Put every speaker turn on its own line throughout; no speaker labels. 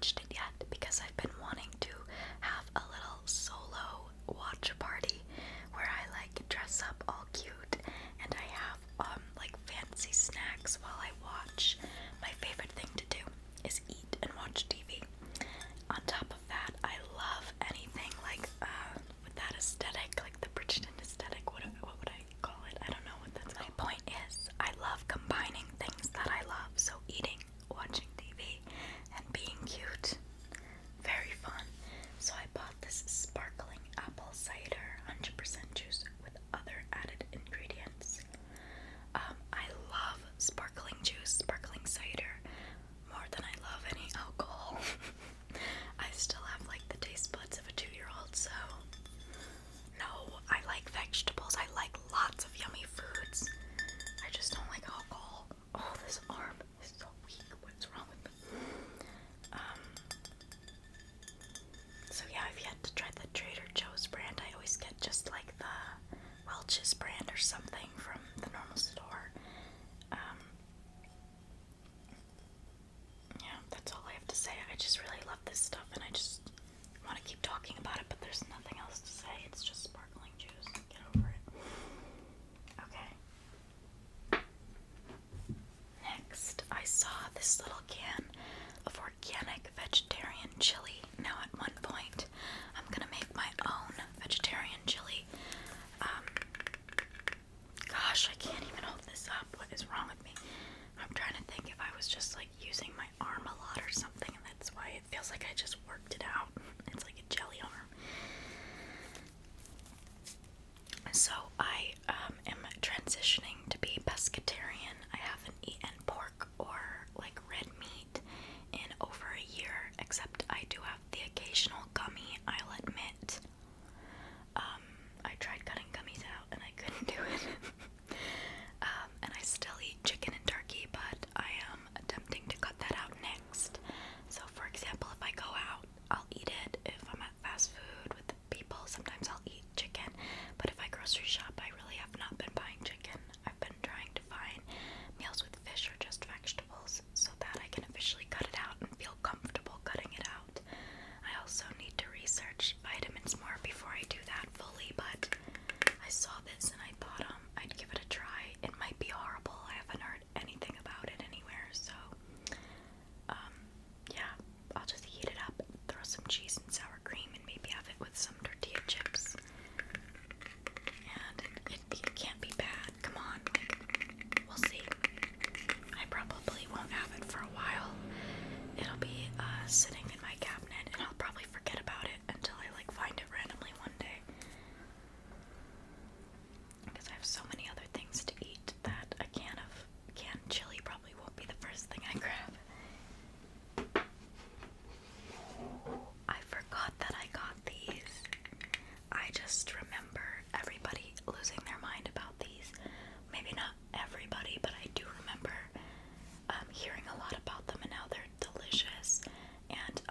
watched it yet because I've been wanting to have a little solo watch party where I like dress up all cute and I have like fancy snacks while I watch. My favorite thing to do is eat and watch TV. On top of that, I love anything like with that aesthetic, like the Bridgerton aesthetic. What would I call it? I don't know what that's called. My point is, I love combining things that I love. So eating, watching TV, and being cute. Very fun. So I bought this sparkling apple cider, 100% juice with other added ingredients. I love sparkling juice, sparkling cider, more than I love any alcohol. I still have like the taste buds of a 2-year-old, so no, I like vegetables. I like lots of yummy foods. I just don't like alcohol. Oh, this arm is so weak. What's wrong with me? So yeah, I've yet to try the Trader Joe's brand. I always get just like the Welch's brand or something from the normal store. Yeah, that's all I have to say. I just really love this stuff and I just want to keep talking about it, but there's nothing else to say. It's just sparkling juice. Get over it. Okay. Next, I saw this little can of organic vegetarian chili. Now, at one point, I'm gonna make my own vegetarian chili. Gosh, I can't even hold this up. What is wrong with me? I'm trying to think if I was just like using my arm a lot or something, and that's why it feels like I just worked it out. It's like a jelly arm. So I am transitioning to be pescatarian. I haven't eaten pork or like red meat in over a year, except I do have the occasional gummy, I'll admit. I tried cutting gummies out and I couldn't do it. And I still eat chicken and turkey, but I am attempting to cut that out next. So for example, if I go out, I'll eat it. If I'm at fast food with the people, sometimes I'll eat chicken. But if I grocery shop, I really have not been buying chicken. I've been trying to find meals with fish or just vegetables so that I can officially cut it out and feel comfortable cutting it out. I also need to research vitamins more before I do that fully, but I saw this and I thought I'd give it a try. It might be horrible. I haven't heard anything about it anywhere, so yeah, I'll just heat it up, throw some cheese and sour cream, and maybe have it with some tortilla chips. And it can't be bad. Come on, we'll see. I probably won't have it for a while. It'll be sitting in my cabinet, and I'll probably forget about it until I like find it randomly one day. Because I have so many other things to eat that a can of canned chili probably won't be the first thing I grab. I forgot that I got these. I just remember everybody losing their mind about these. Maybe not everybody, but I do remember hearing a lot about them and how they're delicious. And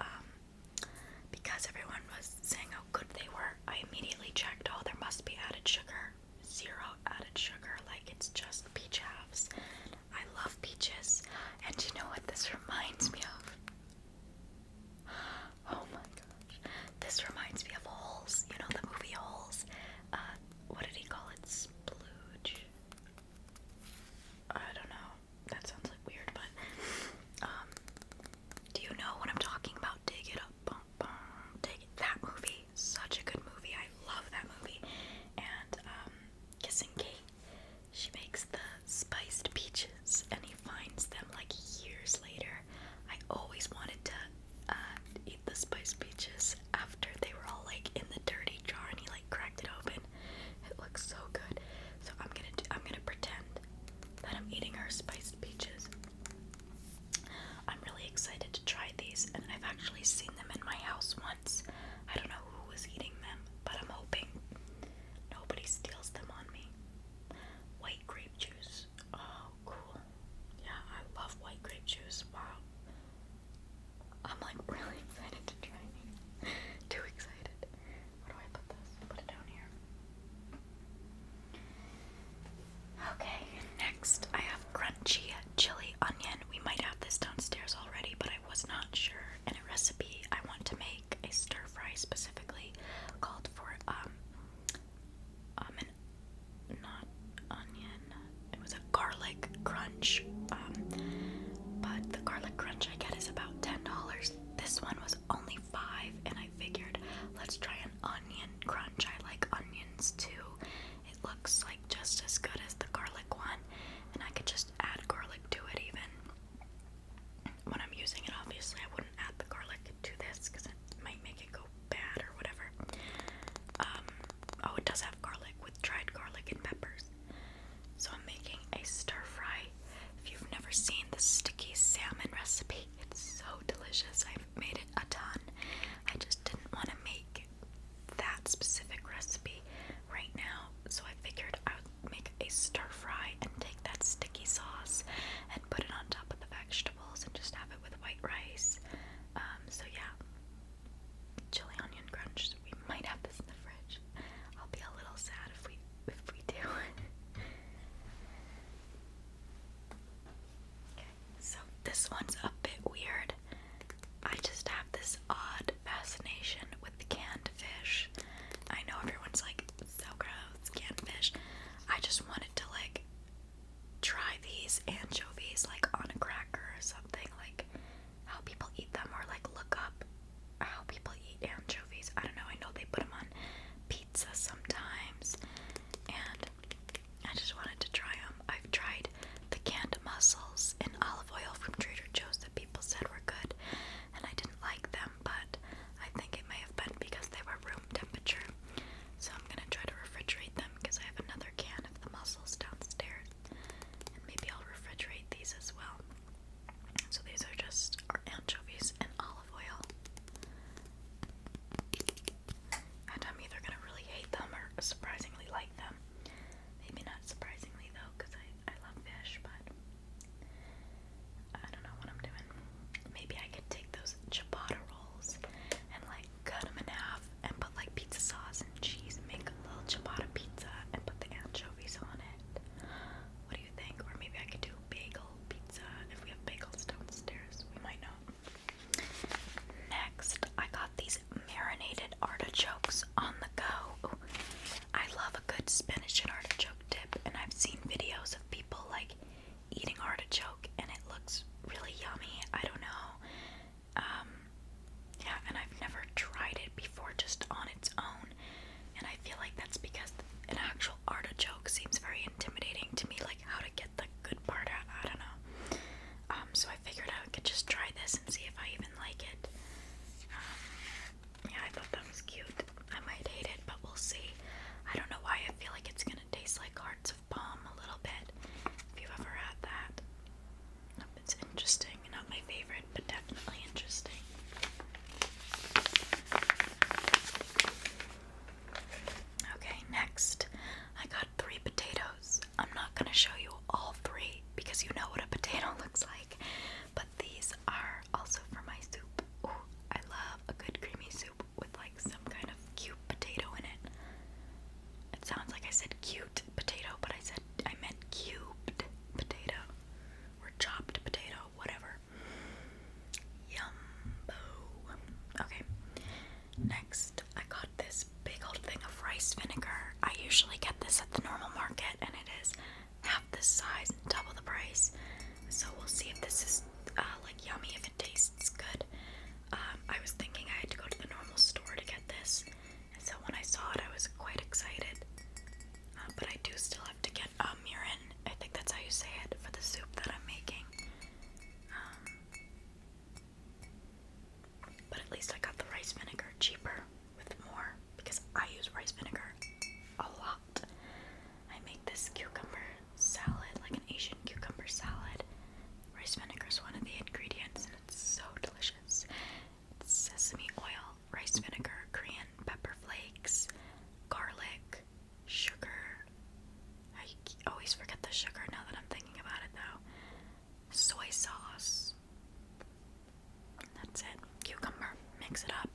mix it up.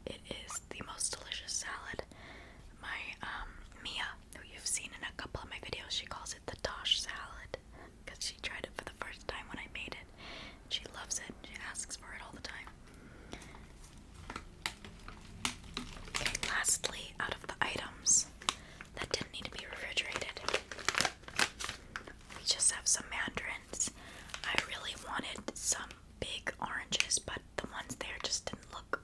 It is the most delicious salad. My Mia, who you've seen in a couple of my videos, she calls it the Tosh salad because she tried it for the first time when I made it. She loves it. She asks for it all the time. Okay, lastly, out of the items that didn't need to be refrigerated, we just have some mandarins. I really wanted some big oranges, but the ones there just didn't look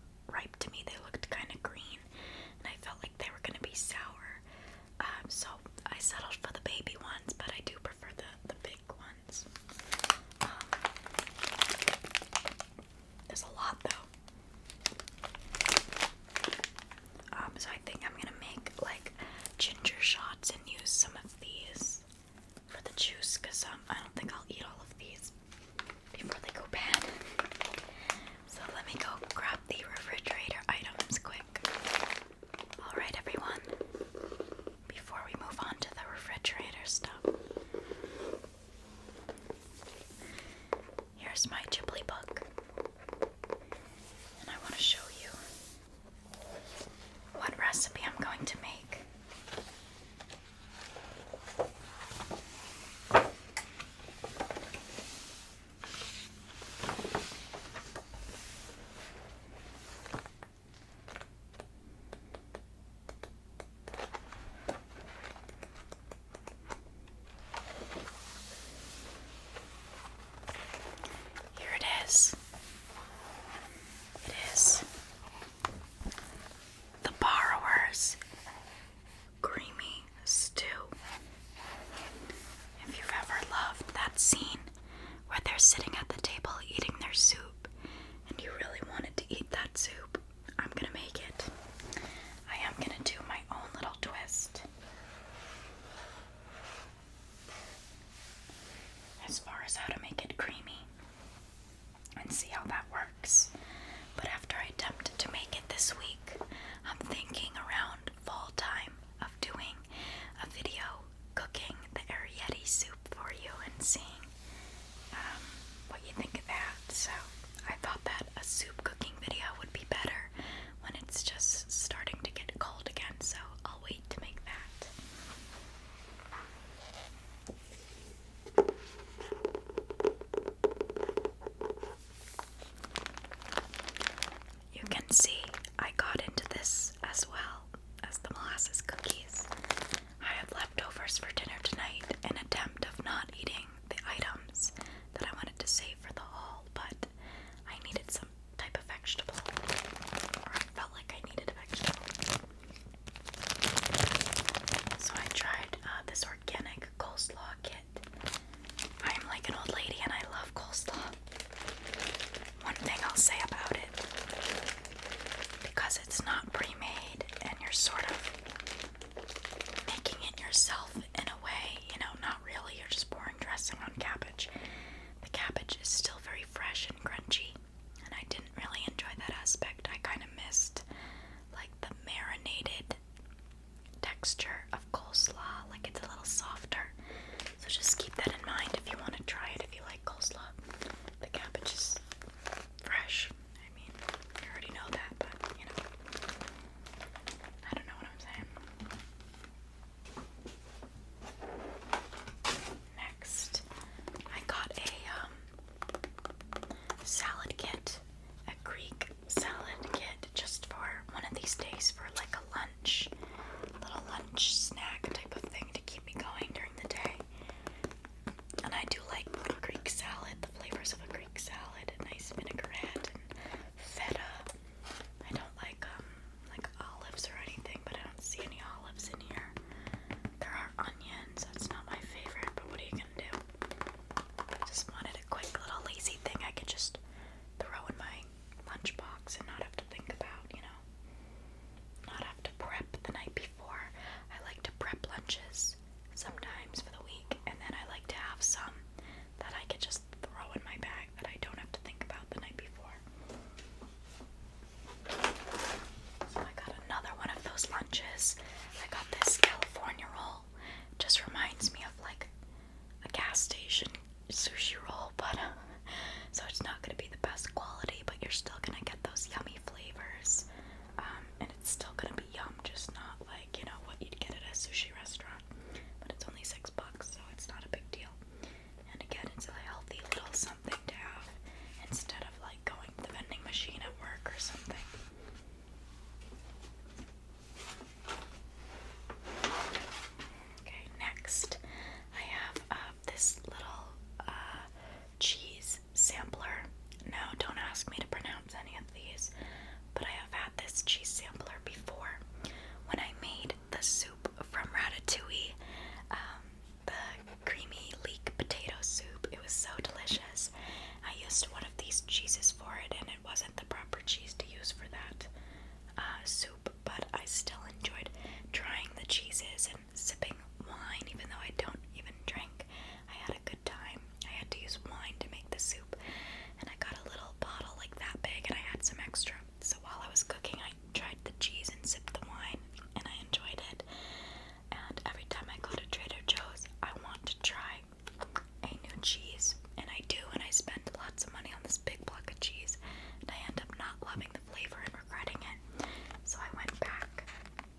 something. Okay, next I have this little cheese sampler. Now, don't ask me to pronounce any of these, but I have had this cheese sampler before. When I made the soup from Ratatouille, the creamy leek potato soup, it was so delicious. I used one of these cheeses for it, and it wasn't the proper cheese to use for that soup, but I still enjoyed trying the cheeses and sipping wine, even though I don't even drink. I had a good time. I had to use wine to make the soup, and I got a little bottle like that big, and I had some extra. So while I was cooking, I tried the cheese and sipped the wine, and I enjoyed it. And every time I go to Trader Joe's, I want to try a new cheese, and I do, and I spend lots of money on this big block of cheese, and I end up not loving the flavor and regretting it. So I went back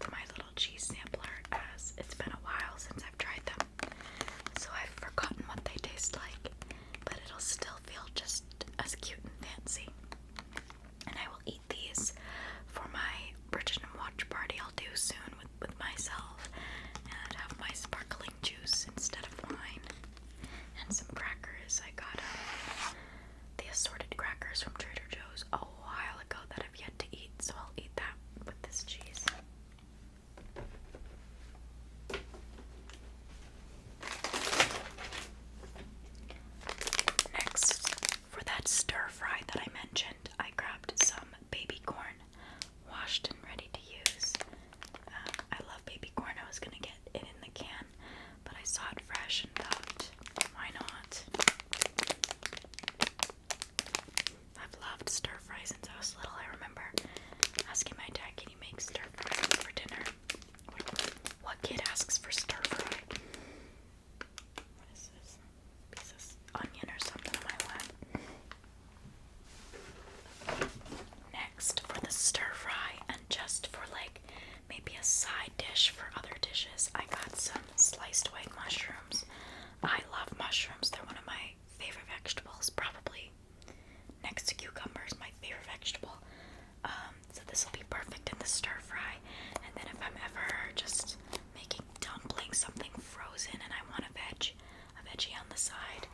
to my little cheese sampler, as it's been a while since I've tried them, so I've forgotten what they taste like, but it'll still feel just as cute and fancy. And I will eat these for my Bridgerton watch party I'll do soon with myself, and have my sparkling juice instead of wine, and some crackers. I got the assorted crackers from Trader Joe's a while ago that I've yet to eat, so I'll eat that with this cheese. Next, for that stir fry that I mentioned, I grabbed some baby corn, washed and ready to use. I love baby corn. I was gonna get it in the can, but I saw it fresh and thought, why not? I've loved stir fry since I was little. I remember asking my dad, can you make stir fry for dinner? What kid asks for stir fry? What is this? Piece of onion or something on my lap. Next, for the stir fry, and just for like maybe a side dish for other dishes, I got some sliced white mushrooms. I love mushrooms. They're one of my favorite vegetables, probably next to cucumbers, my favorite vegetable. So this will be perfect in the stir fry. And then if I'm ever just making dumplings, something frozen, and I want a veggie on the side,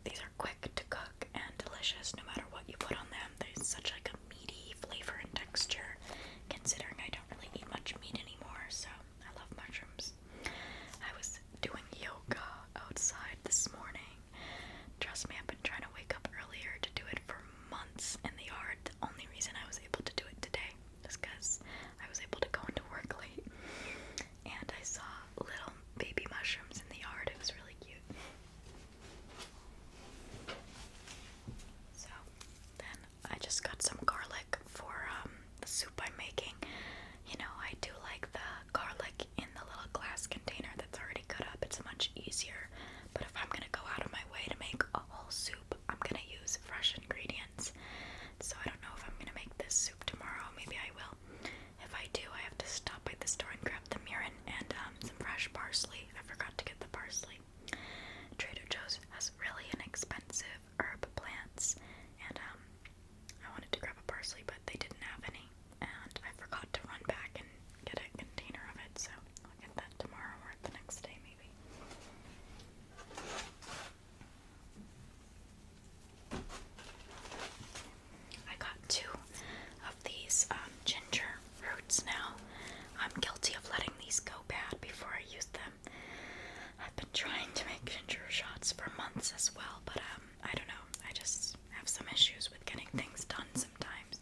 these are quick to cook and delicious no matter what you put on them. There's such like a meaty flavor and texture, considering I don't really eat much meat anymore, so I love mushrooms. I was doing yoga outside this morning. Trust me, I've been trying to wake up earlier to do it for months in the yard. The only reason I was able to do it today is because I was able to go into work late, and I saw little baby mushrooms in the yard. It was really cute. So then I just got some garlic for the soup I'm making. You know, I do like the garlic in the little glass container that's already cut up. It's much easier. But if I'm gonna go out of my way to make a whole soup, I'm gonna use fresh ingredients. So I don't know if I'm gonna make this soup tomorrow. Maybe I will. If I do, I have to stop by the store and grab the mirin and some fresh parsley. I forgot to get the parsley. Trader Joe's has really inexpensive herb plants, and I wanted to grab a parsley, but they didn't have any, and I forgot to run back and get a container of it, so I'll get that tomorrow or the next day maybe. I got 2 of these ginger roots now. I'm guilty of letting these go bad before I use them. I've been trying to make ginger shots for months as well, but I don't know. I just have some issues with getting things done sometimes.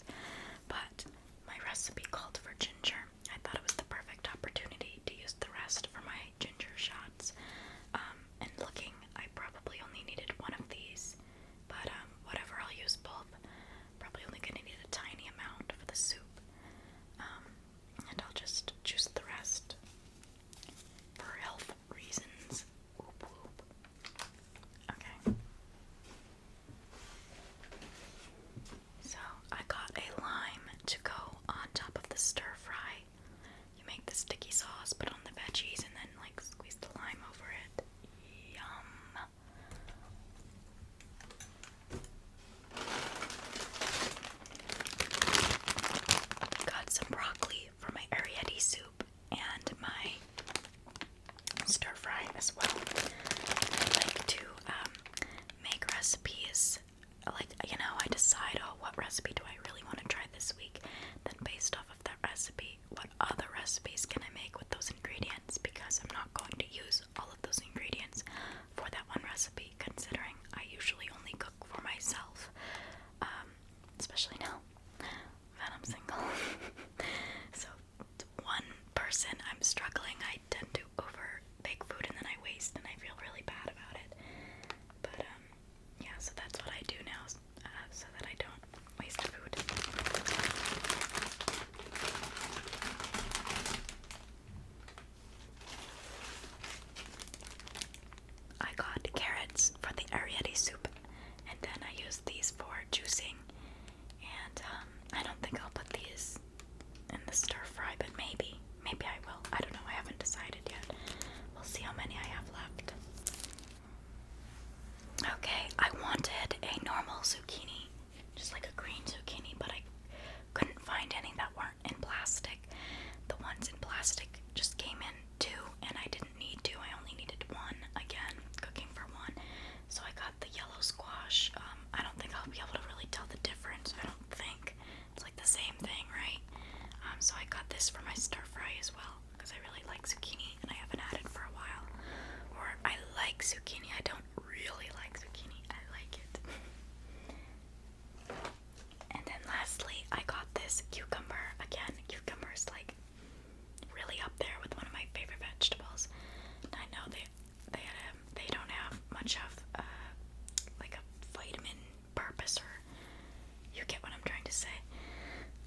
say.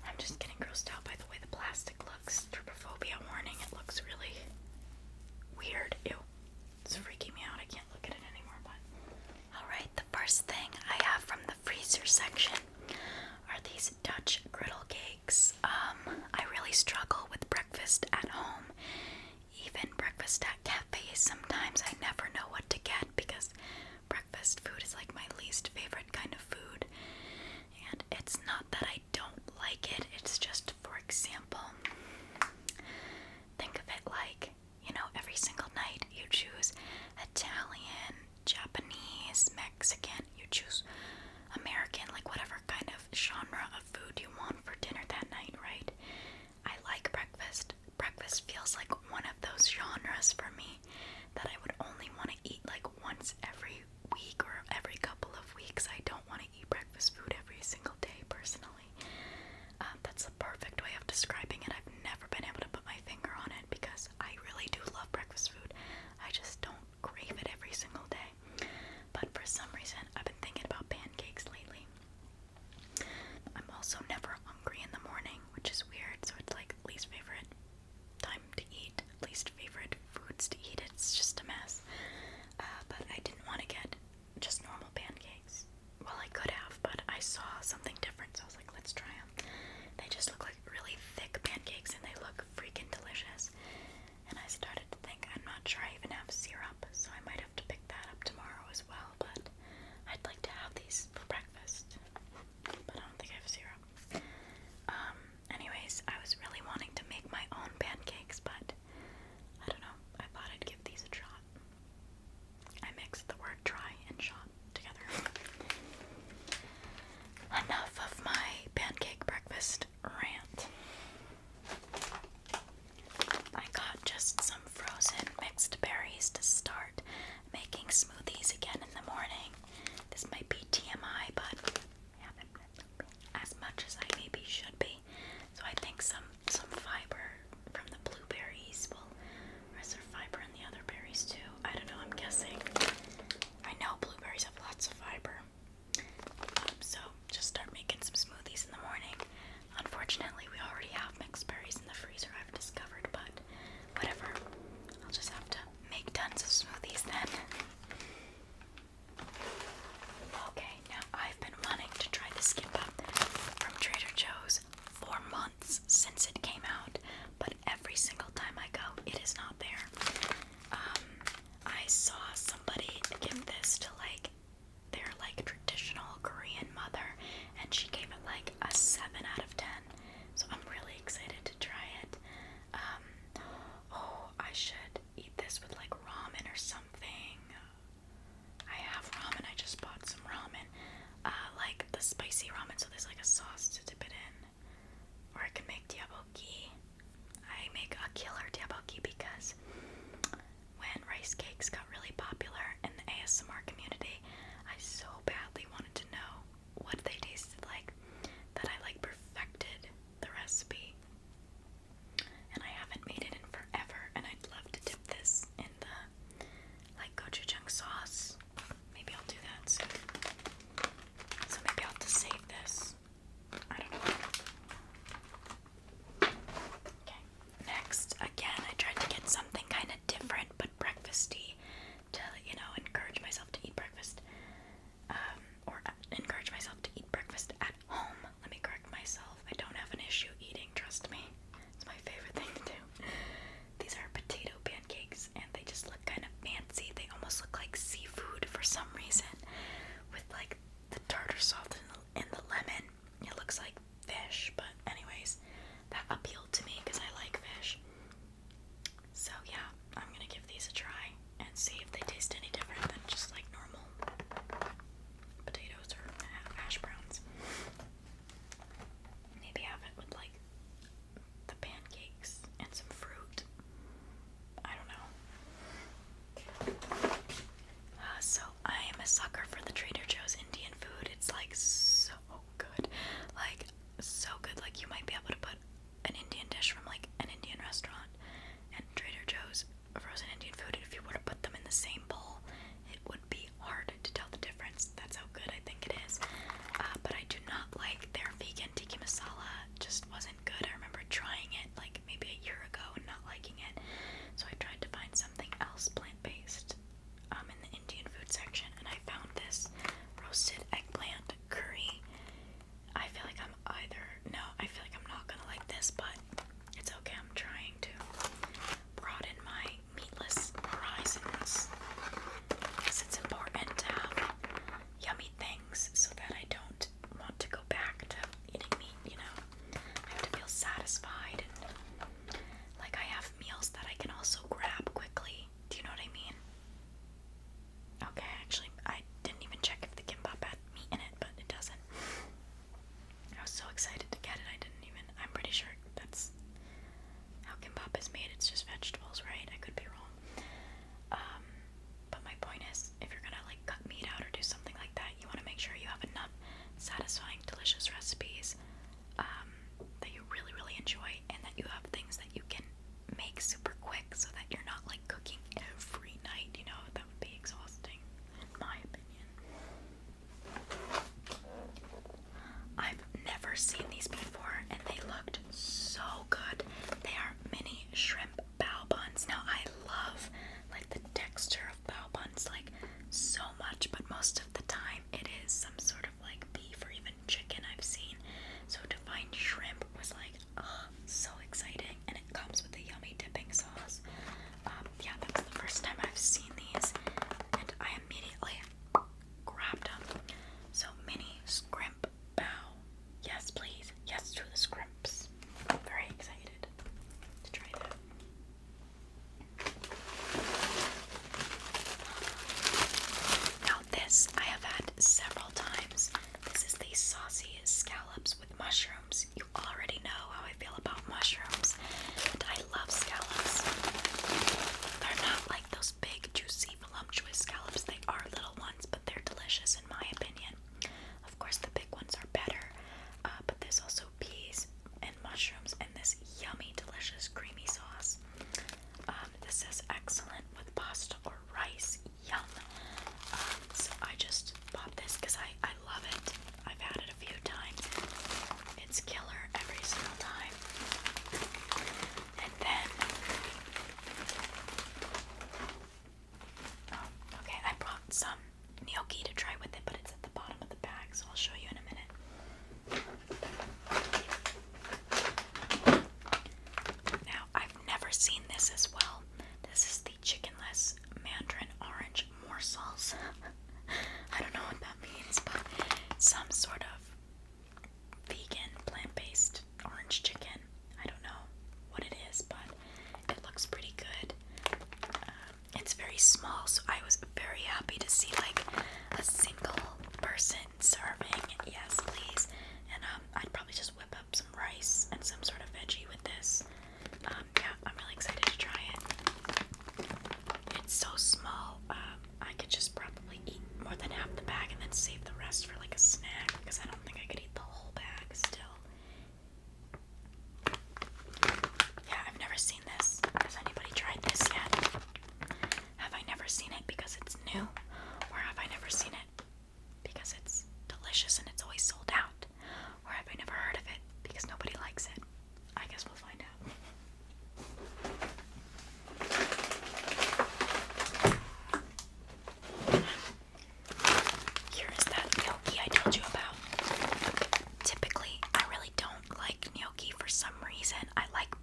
I'm just getting grossed out by the way the plastic looks. Trypophobia warning. It looks really weird. Ew. It's freaking me out. I can't look at it anymore, but... Alright, the first thing I have from the freezer section are these Dutch griddle cakes. I really struggle with breakfast at home. Even breakfast at cafes, sometimes I never know what to get because breakfast food is like my least favorite kind of food. And it's not that I don't like it, it's just, for example, think of it like, you know, every single night you choose Italian, Japanese, Mexican, you choose American, like whatever kind of genre of food you want for dinner that night, right? I like breakfast. Breakfast feels like one of those genres for me that I would only want to eat like once every week or every couple of weeks. I don't want to eat breakfast recipes that you really, really enjoy, and that you have things that you can make super quick so that you're not like cooking every night, you know, that would be exhausting, in my opinion. I've never seen these before, and they looked so good. They are mini shrimp bao buns. Now, I love like the texture of bao buns like so much, but most of the time it is some sort of like beef or even chicken I've seen. So to find shrimp was like, oh, so exciting, and it comes with a yummy dipping sauce. Yeah, that's the first time I've seen these, and I immediately grabbed them. So mini scrimp bao. Yes, please. Yes to the scrimps. I'm very excited to try that. Now this I have had several times. This is the saucy scallops with mushrooms. You already know how I feel about mushrooms, and I love scallops. They're not like those big, juicy, voluptuous scallops. They are little ones, but they're delicious in my opinion. Of course, the big ones are better, but there's also peas and mushrooms and this yummy, delicious, creamy sauce. This is excellent with pasta or rice. Yum. So I just bought this because I love it. I've had it a few times. It's killer every single time. And then, okay, I brought some gnocchi to try with it, but it's at the bottom of the bag, so I'll show you in a minute. Now, I've never seen this as well. This is the chickenless mandarin orange morsels. I don't know what that means, but some sort of vegan, plant-based orange chicken. I don't know what it is, but it looks pretty good. It's very small, so I was very happy to see like a single person serving. Yes, please. And I'd probably just whip up some rice and some sort of veggie with this. Yeah, I'm really excited to try it. It's so small. I could just probably eat more than half the bag and then save the rest for like a snack, because I don't think I could eat the whole bag still. Yeah, I've never seen this. Has anybody tried this yet? Have I never seen it because it's new? Or have I never seen it because it's delicious and it's always sold out? Or have I never heard of it because nobody likes it? I guess we'll find out. Here is that gnocchi I told you about. Typically, I really don't like gnocchi for some reason. I like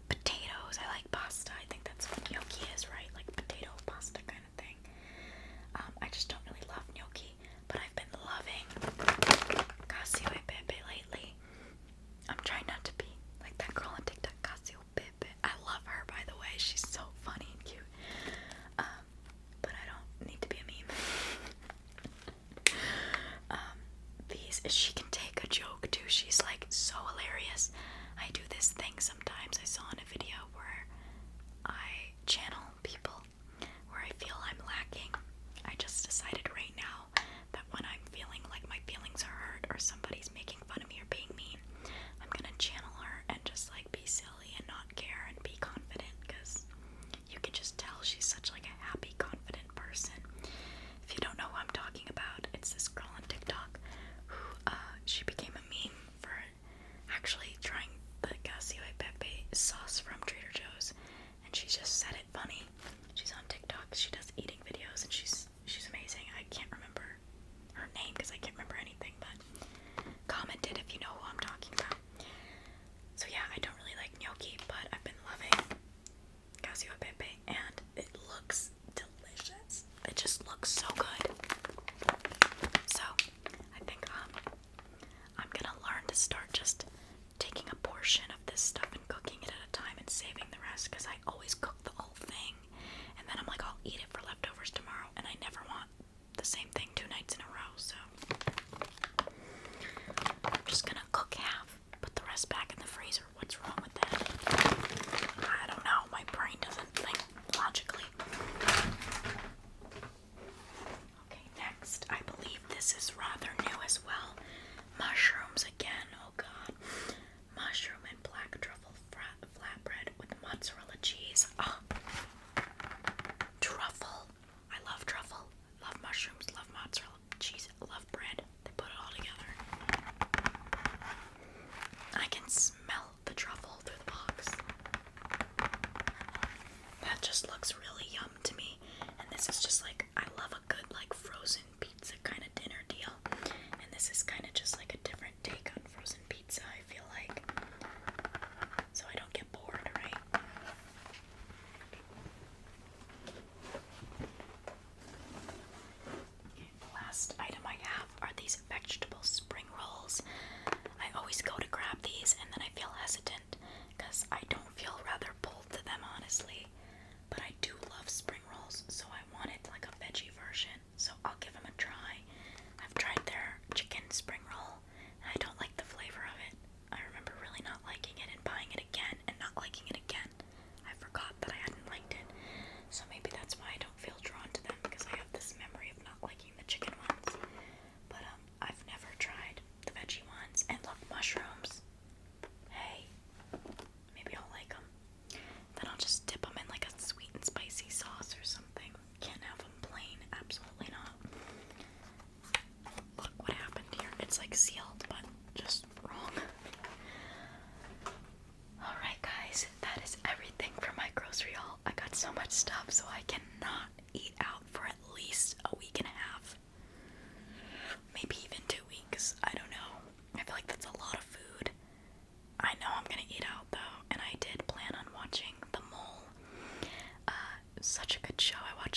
potatoes. I like pasta. I think that's what gnocchi is, right? Like potato pasta kind of thing. I just don't really love gnocchi, but I've been loving cacio e pepe lately. I'm trying not to be like that girl on TikTok, cacio pepe. I love her, by the way. She's so funny and cute. But I don't need to be a meme. She can take a joke too. She's like so hilarious. I do this thing sometimes. I saw in a video where I channel people where I feel I'm lacking. I just decided right now that when I'm feeling like my feelings are hurt or somebody's making fun of me or being mean, I'm gonna channel her and just like be silly and not care and be confident, because you can just tell she's such like a happy, confident person. If you don't know who I'm talking about, it's this girl on TikTok who she became a meme for actually trying the cacio e pepe sauce from Trader Joe's, and she just said it funny. She's on TikTok. She does eating videos, and she's amazing. I can't remember her name because I can't remember anything, but comment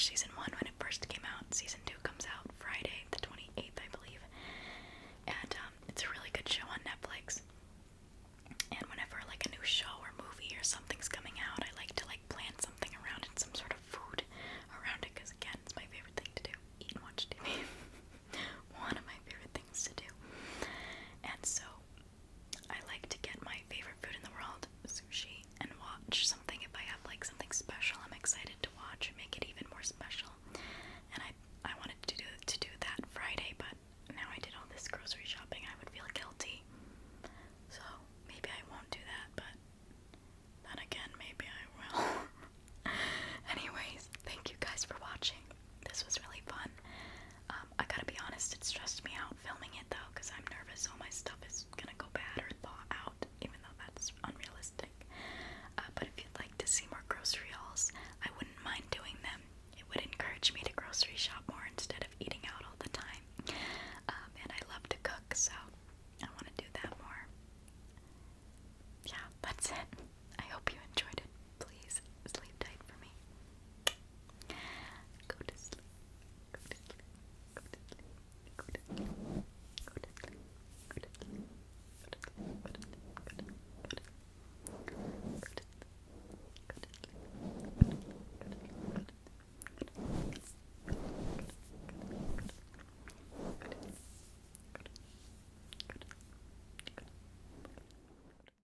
watched season 1 when it first came out. Season